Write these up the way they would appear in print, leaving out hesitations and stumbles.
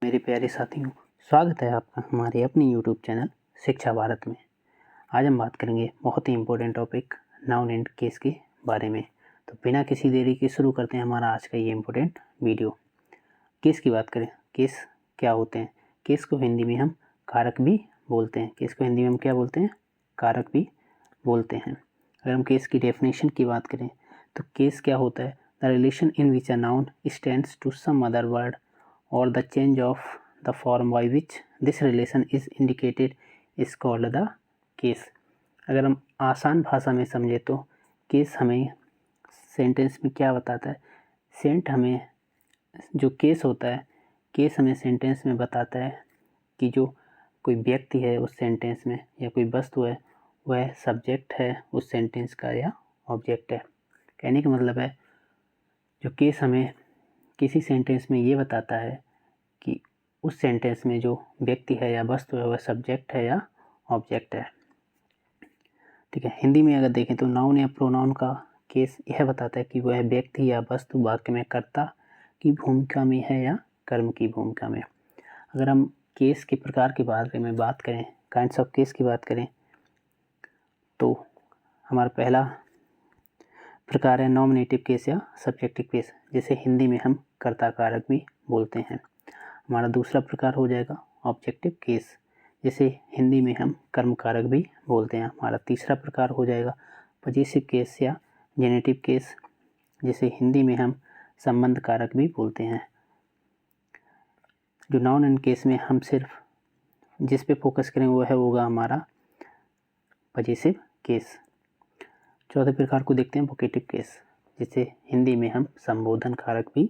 मेरे प्यारे साथियों, स्वागत है आपका हमारे अपने YouTube चैनल शिक्षा भारत में। आज हम बात करेंगे बहुत ही important topic noun and case के बारे में। तो बिना किसी देरी के शुरू करते हैं हमारा आज का ये इम्पोर्टेंट वीडियो। केस की बात करें, केस क्या होते हैं? केस को हिंदी में हम कारक भी बोलते हैं। केस को हिंदी में हम क्या बोलते हैं? कारक भी बोलते हैं। अगर हम केस की डेफिनेशन की बात करें तो केस क्या होता है? The relation in which a noun stands to some other word or the change of the form by which this relation is indicated is called the case। अगर हम आसान भाषा में समझे तो केस हमें सेंटेंस में क्या बताता है? हमें जो केस होता है, केस हमें सेंटेंस में बताता है कि जो कोई व्यक्ति है उस सेंटेंस में या कोई वस्तु है वह सब्जेक्ट है उस सेंटेंस का या ऑब्जेक्ट है। कहने का मतलब है जो केस हमें किसी सेंटेंस में ये बताता है कि उस सेंटेंस में जो व्यक्ति है या वस्तु है वह सब्जेक्ट है या ऑब्जेक्ट है। ठीक है, हिंदी में अगर देखें तो नाउन या प्रोनाउन का केस यह बताता है कि वह व्यक्ति या वस्तु वाक्य में कर्ता की भूमिका में है या कर्म की भूमिका में। अगर हम केस के प्रकार के बारे में बात करें, काइंड्स ऑफ केस की बात करें, तो हमारा पहला प्रकार है नॉमिनेटिव केस या सब्जेक्टिव केस, जिसे हिंदी में हम कर्ता कारक भी बोलते हैं। हमारा दूसरा प्रकार हो जाएगा ऑब्जेक्टिव केस, जिसे हिंदी में हम कर्म कारक भी बोलते हैं। हमारा तीसरा प्रकार हो जाएगा पजेसिव केस या जेनेटिव केस, जिसे हिंदी में हम संबंध कारक भी बोलते हैं। जो नाउन एंड केस में हम सिर्फ जिस पे फोकस करेंगे वह होगा हमारा पजेसिव केस। चौथे प्रकार को देखते हैं वोकेटिव केस, जिसे हिंदी में हम संबोधन कारक भी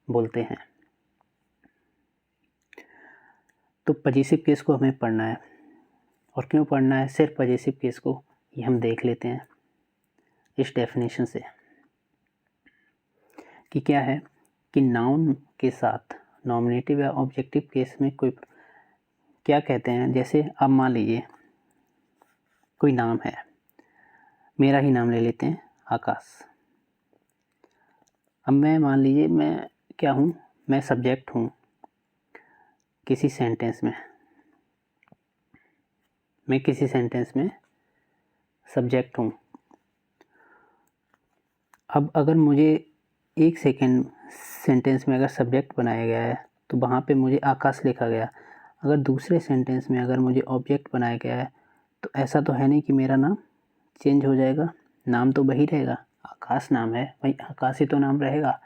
बोलते हैं। तो पजेसिव केस को हमें पढ़ना है, और क्यों पढ़ना है सिर्फ पजेसिव केस को, ये हम देख लेते हैं इस डेफिनेशन से कि क्या है कि नाउन के साथ नॉमिनेटिव या ऑब्जेक्टिव केस में कोई क्या कहते हैं। जैसे अब मान लीजिए कोई नाम है, मेरा ही नाम ले लेते हैं आकाश। अब मैं मान लीजिए मैं क्या हूँ, मैं सब्जेक्ट हूँ किसी सेंटेंस में, मैं किसी सेंटेंस में सब्जेक्ट हूँ। अब अगर मुझे एक सेकेंड सेंटेंस में अगर सब्जेक्ट बनाया गया है तो वहाँ पे मुझे आकाश लिखा गया। अगर दूसरे सेंटेंस में अगर मुझे ऑब्जेक्ट बनाया गया है तो ऐसा तो है नहीं कि मेरा नाम चेंज हो जाएगा, नाम तो वही रहेगा। आकाश नाम है भाई, आकाश ही तो नाम रहेगा।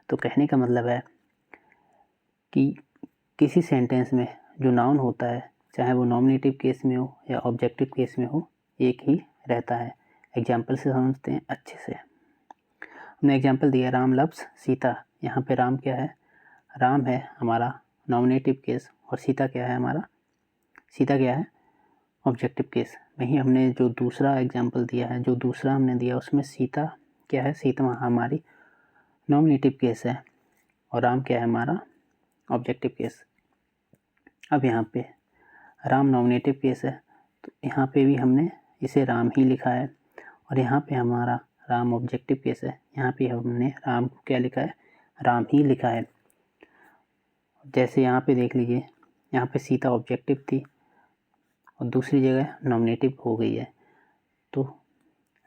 तो कहने का मतलब है कि किसी सेंटेंस में जो नाउन होता है, चाहे वो नॉमिनेटिव केस में हो या ऑब्जेक्टिव केस में हो, एक ही रहता है। एग्जाम्पल से समझते हैं अच्छे से। हमने एग्जाम्पल दिया राम लव्स सीता। यहाँ पे राम क्या है? राम है हमारा नॉमिनेटिव केस, और सीता क्या है हमारा? सीता क्या है? Objective case. वहीं हमने जो दूसरा एग्जाम्पल दिया है, जो दूसरा हमने दिया उसमें सीता क्या है? सीता हमारी नॉमिनेटिव केस है, और राम क्या है हमारा? Objective case. अब यहाँ पे राम नॉमिनेटिव केस है तो यहाँ पे भी हमने इसे राम ही लिखा है, और यहाँ पे हमारा राम ऑब्जेक्टिव केस है, यहाँ पे हमने राम को क्या लिखा है? राम ही लिखा है। जैसे यहाँ पे देख लीजिए, यहाँ पे सीता ऑब्जेक्टिव थी और दूसरी जगह नॉमिनेटिव हो गई है, तो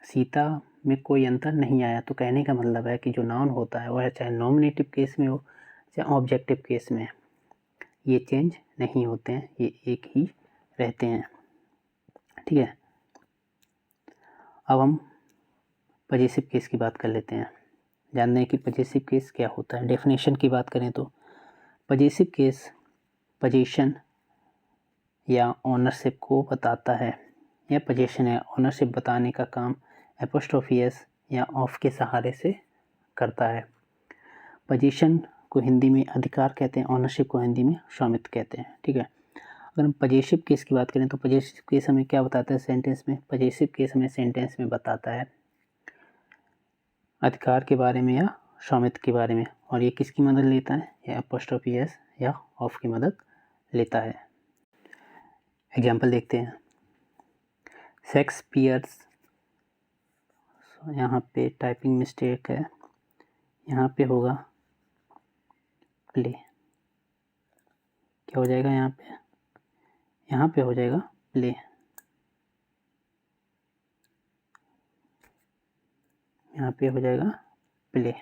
सीता में कोई अंतर नहीं आया। तो कहने का मतलब है कि जो नाउन होता है वह चाहे नॉमिनेटिव केस में हो चाहे ऑब्जेक्टिव केस में, ये चेंज नहीं होते हैं, ये एक ही रहते हैं। ठीक है, अब हम पजेसिव केस की बात कर लेते हैं, जानते हैं कि पजेसिव केस क्या होता है। डेफिनेशन की बात करें तो पजेसिव केस पोजीशन या ऑनरशिप को बताता है, या पोजीशन या ऑनरशिप बताने का काम एपोस्ट्रोफी एस या ऑफ के सहारे से करता है। पोजीशन को हिंदी में अधिकार कहते हैं, ऑनरशिप को हिंदी में स्वामित्व कहते हैं। ठीक है, अगर हम पजेसिव केस की बात करें तो पजेसिव केस हमें क्या बताता है सेंटेंस में? पजेसिव केस हमें सेंटेंस में बताता है अधिकार के बारे में या स्वामित्व के बारे में, और ये किसकी मदद लेता है? या एपोस्ट्रोफी एस या ऑफ की मदद लेता है। एग्जाम्पल देखते हैं। शेक्सपियर्स, यहाँ पे टाइपिंग मिस्टेक है, यहाँ पे होगा प्ले। क्या हो जाएगा यहाँ पे हो जाएगा प्ले। यहाँ पे हो जाएगा प्ले,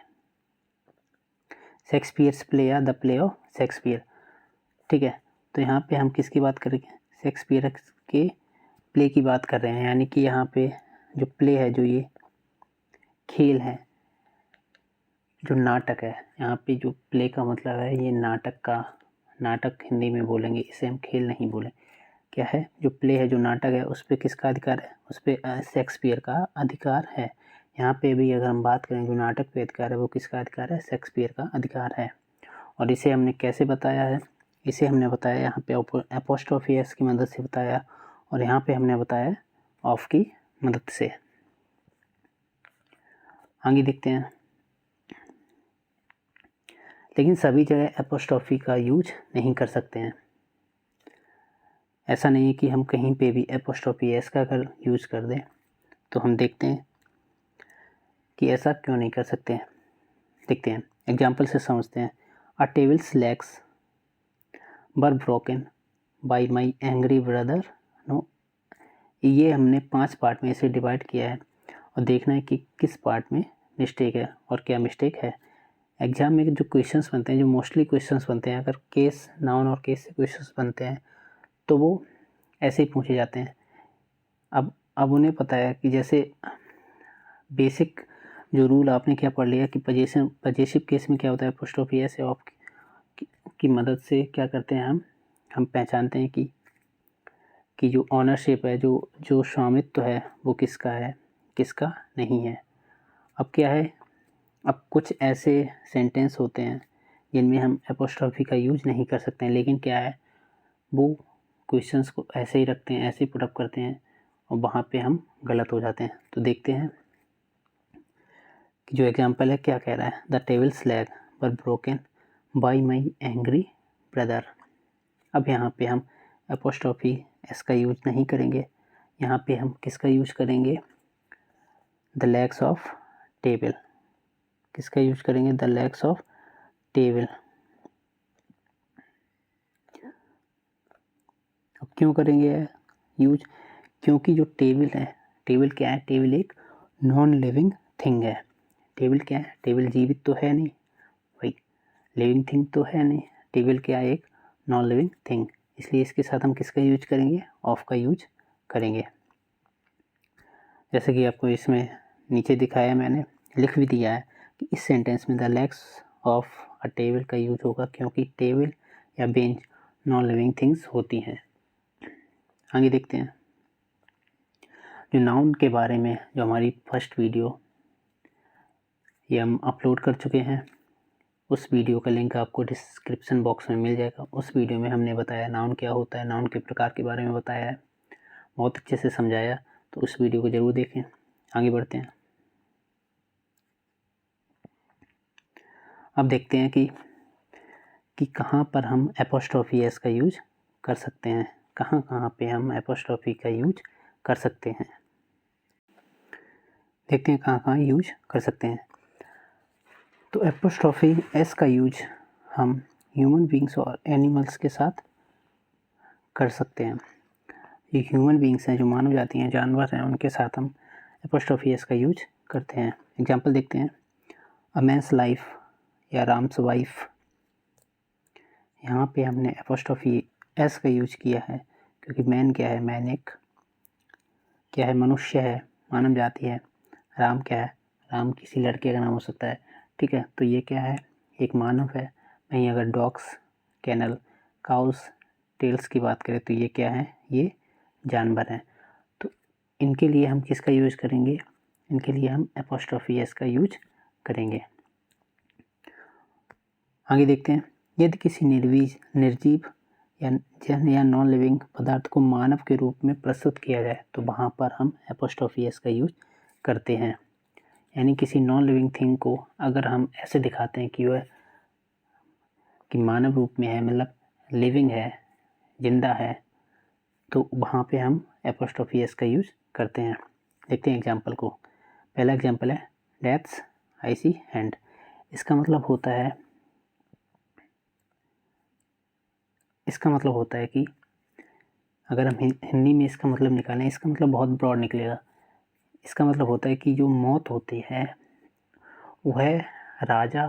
शेक्सपियर्स प्ले या द प्ले ऑफ शेक्सपियर। ठीक है, तो यहाँ पे हम किसकी बात करेंगे, शेक्सपियर के प्ले की बात कर रहे हैं। यानी कि यहाँ पे जो प्ले है, जो ये खेल है, जो नाटक है, यहाँ पे जो प्ले का मतलब है ये नाटक हिंदी में बोलेंगे, इसे हम खेल नहीं बोले। क्या है, जो प्ले है, जो नाटक है, उस पर किसका अधिकार है, उस पर शेक्सपियर का अधिकार है। यहाँ पे भी अगर हम बात करें जो नाटक पे अधिकार है वो किसका अधिकार है, शेक्सपियर का अधिकार है। और इसे हमने कैसे बताया है, इसे हमने बताया यहाँ पे एपोस्ट्रोफी एस की मदद से बताया, और यहाँ पे हमने बताया ऑफ की मदद से। आगे देखते हैं। लेकिन सभी जगह एपोस्ट्रोफी का यूज नहीं कर सकते हैं। ऐसा नहीं है कि हम कहीं पे भी एपोस्ट्रोफी एस का अगर यूज कर दें तो हम देखते हैं कि ऐसा क्यों नहीं कर सकते हैं। देखते हैं, एग्जाम्पल से समझते हैं। A tables legs were broken by my angry brother. No, ये हमने 5 पार्ट में इसे डिवाइड किया है और देखना है कि किस पार्ट में मिस्टेक है और क्या मिस्टेक है। एग्जाम में जो क्वेश्चंस बनते हैं, जो मोस्टली क्वेश्चंस बनते हैं, अगर केस, नाउन और केस से क्वेश्चंस बनते हैं तो वो ऐसे ही पूछे जाते हैं। अब उन्हें पता है कि जैसे बेसिक जो रूल आपने क्या पढ़ लिया कि पजेसिव केस में क्या होता है, एपोस्ट्रोफी एस ऑफ की मदद से क्या करते हैं, हम पहचानते हैं कि जो ऑनरशिप है, जो स्वामित्व है, वो किसका है, किसका नहीं है। अब क्या है, अब कुछ ऐसे सेंटेंस होते हैं जिनमें हम एपोस्ट्रोफी का यूज नहीं कर सकते हैं, लेकिन क्या है, वो क्वेश्चंस को ऐसे ही रखते हैं, ऐसे ही पुटअप करते हैं और वहाँ पे हम गलत हो जाते हैं। तो देखते हैं कि जो एग्जाम्पल है क्या कह रहा है। The tables leg were broken by my angry brother. अब यहाँ पे हम एपोस्ट्रोफी एस का यूज नहीं करेंगे, यहाँ पे हम किसका यूज करेंगे, द लेग्स ऑफ टेबल। किसका यूज करेंगे, द लेग्स ऑफ टेबल। अब क्यों करेंगे यूज, क्योंकि जो टेबल है, टेबल क्या है, टेबल एक नॉन लिविंग थिंग है। टेबल क्या है, टेबल जीवित तो है नहीं भाई, लिविंग थिंग तो है नहीं। टेबल क्या है, एक नॉन लिविंग थिंग, इसलिए इसके साथ हम किसका यूज करेंगे, ऑफ का यूज करेंगे। जैसे कि आपको इसमें नीचे दिखाया, मैंने लिख भी दिया है कि इस सेंटेंस में the legs of a table का यूज होगा क्योंकि टेबल या बेंच नॉन लिविंग थिंग्स होती हैं। आगे देखते हैं। जो नाउन के बारे में जो हमारी फर्स्ट वीडियो ये हम अपलोड कर चुके हैं, उस वीडियो का लिंक आपको डिस्क्रिप्शन बॉक्स में मिल जाएगा। उस वीडियो में हमने बताया नाउन क्या होता है, नाउन के प्रकार के बारे में बताया है, बहुत अच्छे से समझाया। तो उस वीडियो को ज़रूर देखें। आगे बढ़ते हैं। अब देखते हैं कि कहाँ पर हम एपोस्ट्रोफी एस का यूज कर सकते हैं, कहाँ पे हम एपोस्ट्रोफी का यूज कर सकते हैं। देखते हैं कहाँ यूज कर सकते हैं। तो एपोस्ट्रोफी एस का यूज हम ह्यूमन बींग्स और एनिमल्स के साथ कर सकते हैं। ये ह्यूमन बींग्स हैं, जो मानव जाति हैं, जानवर हैं, उनके साथ हम एपोस्ट्रोफी एस का यूज करते हैं। एग्जाम्पल देखते हैं। अ मैन्स लाइफ या राम्स वाइफ, यहाँ पे हमने एपोस्ट्रोफी एस का यूज किया है क्योंकि मैन क्या है, मैन एक क्या है, मनुष्य है, मानव जाति है। राम क्या है, राम किसी लड़के का नाम हो सकता है। ठीक है, तो ये क्या है, एक मानव है। वहीं अगर डॉग्स, कैनल, काउस, टेल्स की बात करें तो ये क्या है, ये जानवर हैं। तो इनके लिए हम किसका यूज करेंगे, इनके लिए हम एपोस्ट्रोफी एस का यूज करेंगे। आगे देखते हैं। यदि किसी निर्जीव या नॉन लिविंग पदार्थ को मानव के रूप में प्रस्तुत किया जाए तो वहाँ पर हम एपोस्ट्रोफी एस का यूज करते हैं। यानी किसी नॉन लिविंग थिंग को अगर हम ऐसे दिखाते हैं कि वह कि मानव रूप में है, मतलब लिविंग है, जिंदा है, तो वहाँ पे हम एपोस्ट्रोफी एस का यूज करते हैं। देखते हैं एग्जाम्पल को। पहला एग्जाम्पल है डेथ्स आईसी हैंड। इसका मतलब होता है, इसका मतलब होता है कि अगर हम हिंदी में इसका मतलब निकालें, इसका मतलब बहुत ब्रॉड निकलेगा। इसका मतलब होता है कि जो मौत होती है वह राजा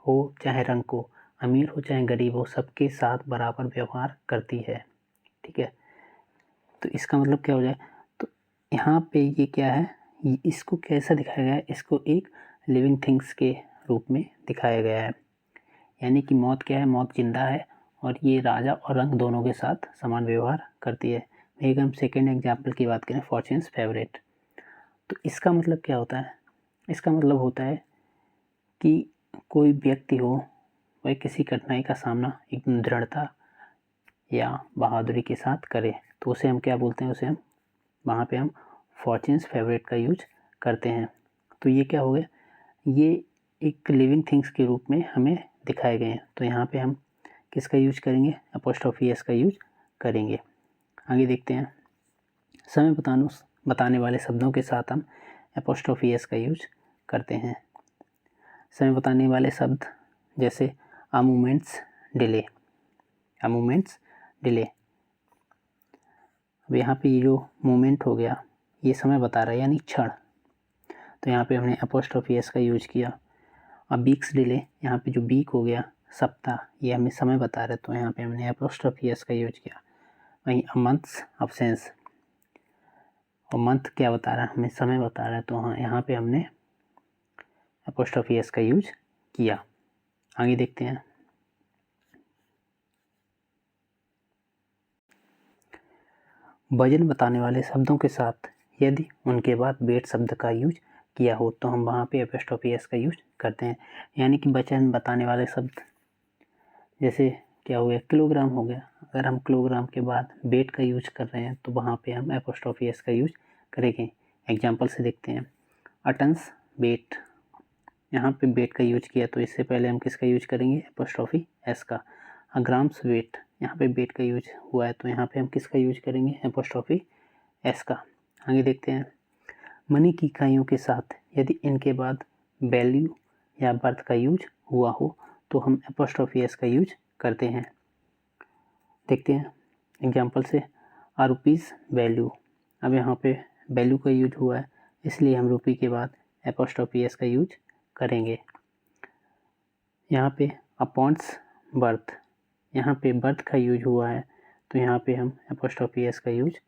हो चाहे रंक हो, अमीर हो चाहे गरीब हो, सबके साथ बराबर व्यवहार करती है। ठीक है, तो इसका मतलब क्या हो जाए, तो यहाँ पे ये क्या है, इसको कैसा दिखाया गया है, इसको एक लिविंग थिंग्स के रूप में दिखाया गया है। यानी कि मौत क्या है, मौत जिंदा है और ये राजा और रंक दोनों के साथ समान व्यवहार करती है। एक हम सेकेंड एग्जाम्पल की बात करें, फॉर्च्यून्स फेवरेट, तो इसका मतलब क्या होता है, इसका मतलब होता है कि कोई व्यक्ति हो वह किसी कठिनाई का सामना एकदम दृढ़ता या बहादुरी के साथ करे, तो उसे हम क्या बोलते हैं, उसे हम वहाँ पे हम फॉर्च्यून्स फेवरेट का यूज करते हैं। तो ये क्या हो गया, ये एक लिविंग थिंग्स के रूप में हमें दिखाए गए हैं। तो यहाँ पे हम किसका यूज करेंगे, एपोस्ट्रोफी एस का यूज करेंगे। आगे देखते हैं, समय बताने वाले शब्दों के साथ हम एपोस्ट्रोफी एस का यूज करते हैं। समय बताने वाले शब्द जैसे अ मोमेंट्स डिले, अ मोमेंट्स डिले। अब यहाँ पे ये जो मोमेंट हो गया ये समय बता रहा है यानी क्षण, तो यहाँ पे हमने एपोस्ट्रोफी एस का यूज किया। अब वीक्स डिले, यहाँ पे जो वीक हो गया सप्ताह, ये हमें समय बता रहे, तो यहाँ पे हमने एपोस्ट्रोफी एस का यूज किया। वहीं अ मंथ्स अब्सेंस, और मंथ क्या बता रहा है, हमें समय बता रहा है, तो हाँ यहाँ पे हमने एपोस्ट्रोफी एस का यूज किया। आगे देखते हैं, वजन बताने वाले शब्दों के साथ यदि उनके बाद वेट शब्द का यूज किया हो तो हम वहाँ पे एपोस्ट्रोफी एस का यूज करते हैं। यानी कि वजन बताने वाले शब्द जैसे क्या हो गया, किलोग्राम हो गया, अगर हम किलोग्राम के बाद वेट का यूज कर रहे हैं तो वहाँ पे हम एपोस्ट्रोफी एस का यूज करेंगे। एग्जाम्पल से देखते हैं, अटन्स वेट, यहाँ पे वेट का यूज किया तो इससे पहले हम किसका यूज करेंगे, एपोस्ट्रोफी एस का। ग्राम्स वेट, यहाँ पे वेट का यूज हुआ है तो यहाँ पे हम किसका यूज करेंगे, एपोस्ट्रोफी एस का। आगे देखते हैं, मनी की इकाइयों के साथ यदि इनके बाद वैल्यू या बर्थ का यूज हुआ हो तो हम एपोस्ट्रोफी एस का यूज करते हैं। देखते हैं एग्जाम्पल से, आ रुपीज़ वैल्यू, अब यहाँ पे वैल्यू का यूज हुआ है इसलिए हम रुपी के बाद एपोस्ट्रोफी एस का यूज करेंगे। यहाँ पे अपॉन्स बर्थ, यहाँ पे बर्थ का यूज हुआ है तो यहाँ पे हम एपोस्ट्रोफी एस का यूज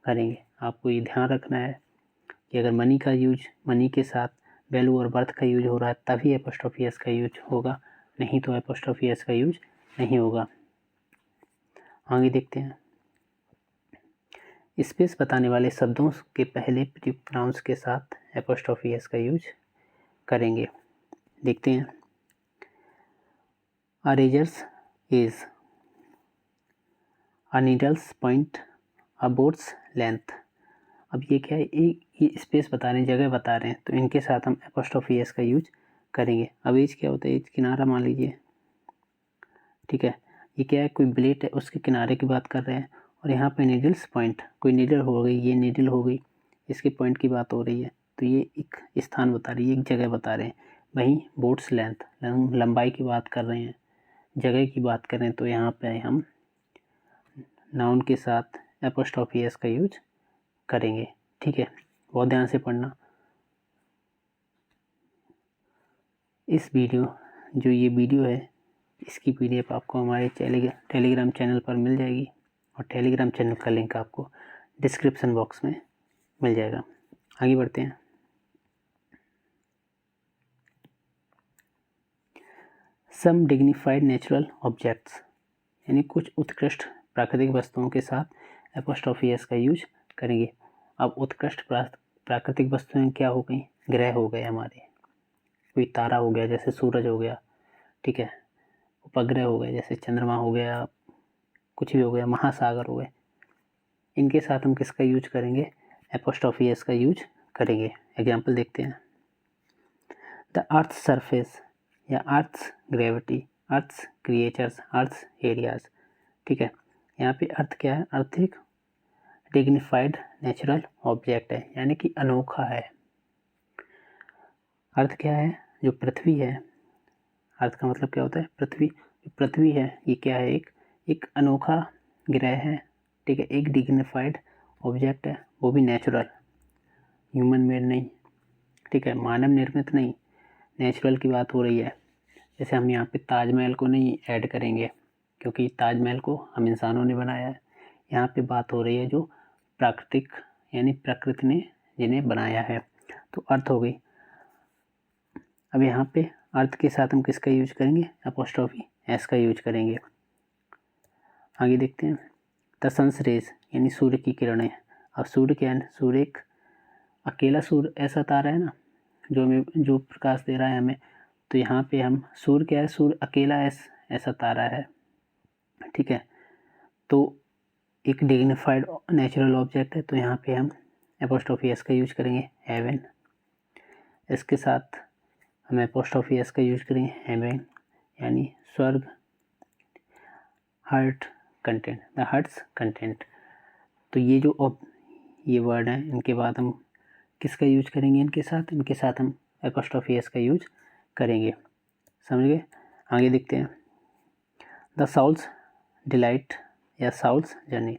करेंगे। आपको ये ध्यान रखना है कि अगर मनी का यूज, मनी के साथ वैल्यू और बर्थ का यूज हो रहा है तभी एपोस्ट्रोफी एस का यूज होगा, नहीं तो एपोस्ट्रोफी एस का यूज नहीं होगा। आगे देखते हैं, स्पेस बताने वाले शब्दों के पहले प्रयुक्त नाउन्स के साथ एपोस्ट्रोफी एस का यूज करेंगे। देखते हैं, अ रेजर्स एज, अ नीडल्स पॉइंट, अ बोट्स लेंथ। अब ये क्या है, ये स्पेस बता रहे हैं, जगह बता रहे हैं, तो इनके साथ हम एपोस्ट्रोफी एस का यूज करेंगे। अब एज क्या होता है, एज किनारा मान लीजिए, ठीक है, ये क्या है, कोई ब्लेड है उसके किनारे की बात कर रहे हैं, और यहाँ पे नीडल्स पॉइंट, कोई नीडल हो गई, ये नीडल हो गई, इसके पॉइंट की बात हो रही है, तो ये एक स्थान बता रही है, एक जगह बता रहे हैं। वहीं बोट्स लेंथ, लंबाई की बात कर रहे हैं, जगह की बात करें तो यहाँ पे हम नाउन के साथ एपोस्ट्रोफी एस का यूज करेंगे। ठीक है, बहुत ध्यान से पढ़ना। इस वीडियो, जो ये वीडियो है इसकी पीडीएफ आपको हमारे टेलीग्राम चैनल पर मिल जाएगी और टेलीग्राम चैनल का लिंक आपको डिस्क्रिप्शन बॉक्स में मिल जाएगा। आगे बढ़ते हैं, सम डिग्निफाइड नेचुरल ऑब्जेक्ट्स, यानी कुछ उत्कृष्ट प्राकृतिक वस्तुओं के साथ एपोस्ट्रोफी एस का यूज करेंगे। अब उत्कृष्ट प्राकृतिक वस्तुएं क्या हो गई, ग्रह हो गए हमारे, कोई तारा हो गया जैसे सूरज हो गया, ठीक है, उपग्रह हो गए जैसे चंद्रमा हो गया, कुछ भी हो गया, महासागर हो गए, इनके साथ हम किसका यूज करेंगे, एपोस्ट्रोफी एस का यूज करेंगे। एग्जाम्पल देखते हैं, द अर्थ सरफेस या अर्थ ग्रेविटी, अर्थ क्रिएचर्स, अर्थ एरियाज। ठीक है, यहाँ पे अर्थ क्या है, अर्थ एक डिग्निफाइड नेचुरल ऑब्जेक्ट है, यानी कि अनोखा है। अर्थ क्या है, जो पृथ्वी है, अर्थ का मतलब क्या होता है, पृथ्वी, पृथ्वी है ये क्या है, एक एक अनोखा ग्रह है, ठीक है, एक डिग्निफाइड ऑब्जेक्ट है, वो भी नेचुरल, ह्यूमन मेड नहीं, ठीक है, मानव निर्मित नहीं, नेचुरल की बात हो रही है। जैसे हम यहाँ पे ताजमहल को नहीं ऐड करेंगे क्योंकि ताजमहल को हम इंसानों ने बनाया है। यहाँ पे बात हो रही है जो प्राकृतिक यानी प्रकृति ने जिन्हें बनाया है। तो अर्थ हो गई। अब यहाँ पे अर्थ के साथ हम किसका यूज करेंगे? अपोस्ट्रोफी एस का यूज करेंगे। आगे देखते हैं। द सन्स रेज यानी सूर्य की किरणें। अब सूर्य क्या है? सूर्य एक अकेला सूर्य ऐसा तारा है ना जो प्रकाश दे रहा है हमें। तो यहाँ पे हम सूर्य क्या है? सूर्य अकेला ऐसा तारा है, ठीक है। तो एक डिग्निफाइड नेचुरल ऑब्जेक्ट है, तो यहाँ पे हम एपोस्ट्रोफी एस का यूज करेंगे, हेवन। इसके साथ हम एपोस्ट्रोफी एस का यूज करेंगे, हेवन यानी स्वर्ग, heart content, the hearts content. तो ये वर्ड हैं, इनके बाद हम किसका यूज करेंगे? इनके साथ हम एपोस्ट्रोफी एस का यूज करेंगे। समझ गए? आगे देखते हैं। द सोल्स डिलाइट या souls journey.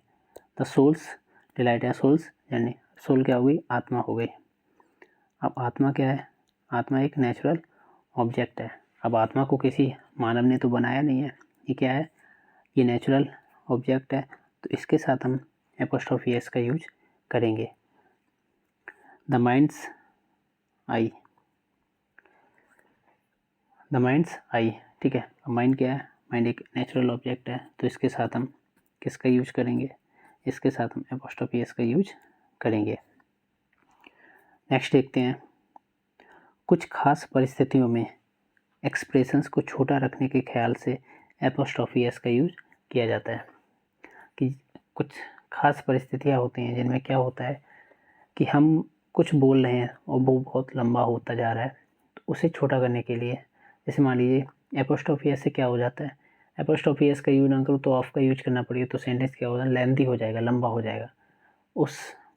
The souls delight या सोल्स जर्नी। सोल क्या हो गई? आत्मा हो गई। अब आत्मा क्या है? आत्मा एक नेचुरल ऑब्जेक्ट है। अब आत्मा को किसी मानव ने तो बनाया नहीं है, ये क्या है? ये नेचुरल ऑब्जेक्ट है, तो इसके साथ हम एपोस्ट्रोफी एस का यूज करेंगे। The mind's eye, the mind's eye, ठीक है। अब माइंड क्या है? माइंड एक नेचुरल ऑब्जेक्ट है, तो इसके साथ हम किसका यूज करेंगे? इसके साथ हम एपोस्ट्रोफी एस का यूज करेंगे। नेक्स्ट देखते हैं। कुछ खास परिस्थितियों में एक्सप्रेशंस को छोटा रखने के ख्याल से एपोस्ट्रोफी एस का यूज किया जाता है। कि कुछ खास परिस्थितियाँ होती हैं जिनमें क्या होता है कि हम कुछ बोल रहे हैं और वो बहुत लंबा होता जा रहा है, तो उसे छोटा करने के लिए, जैसे मान लीजिए एपोस्ट्रोफी एस से क्या हो जाता है, एपोस्ट्रोफी एस का यूज ना करो तो ऑफ का यूज करना पड़ेगा, तो सेंटेंस क्या होगा? लेंथी हो जाएगा, लंबा हो जाएगा।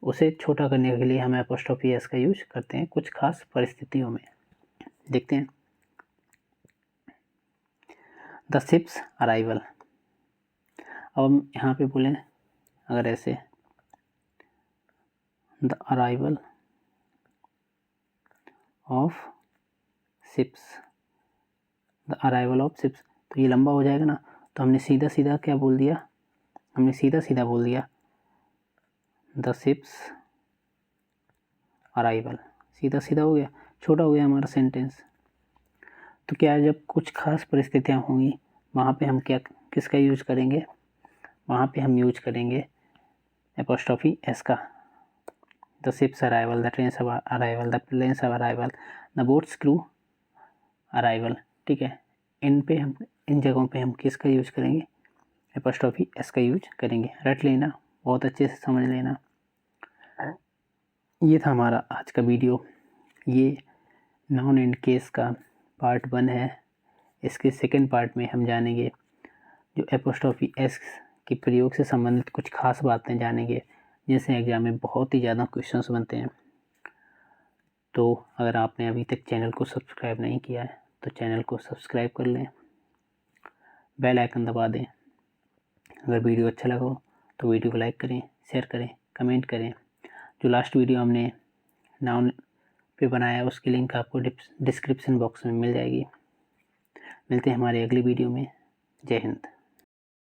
उसे छोटा करने के लिए हम एपोस्ट्रोफी एस का यूज करते हैं कुछ खास परिस्थितियों में। देखते हैं। The ships arrival. अब हम यहाँ पे बोलें अगर ऐसे, the arrival of ships, the arrival of ships, तो ये लंबा हो जाएगा ना, तो हमने सीधा सीधा क्या बोल दिया? हमने सीधा सीधा बोल दिया द शिप्स अराइवल। सीधा सीधा हो गया, छोटा हो गया हमारा सेंटेंस। तो क्या है, जब कुछ खास परिस्थितियाँ होंगी वहाँ पे हम किसका यूज करेंगे? वहाँ पे हम यूज करेंगे एपोस्ट्रोफी एस का। The ships arrival, the trains arrival, the planes arrival, the boats crew arrival, ठीक है। इन जगहों पे हम किसका यूज करेंगे? एपोस्ट्रोफी एस का यूज करेंगे। रट लेना, बहुत अच्छे से समझ लेना। ये था हमारा आज का वीडियो। ये नाउन एंड केस का पार्ट 1 है। इसके सेकंड पार्ट में हम जानेंगे जो एपोस्ट्रोफी एस के प्रयोग से संबंधित कुछ खास बातें जानेंगे, जिनसे एग्जाम में बहुत ही ज़्यादा क्वेश्चंस बनते हैं। तो अगर आपने अभी तक चैनल को सब्सक्राइब नहीं किया है तो चैनल को सब्सक्राइब कर लें, बेल आइकन दबा दें। अगर वीडियो अच्छा लगा हो तो वीडियो को लाइक करें, शेयर करें, कमेंट करें। जो लास्ट वीडियो हमने नाउन पे बनाया उसकी लिंक आपको डिस्क्रिप्शन बॉक्स में मिल जाएगी। मिलते हैं हमारे अगली वीडियो में। जय हिंद।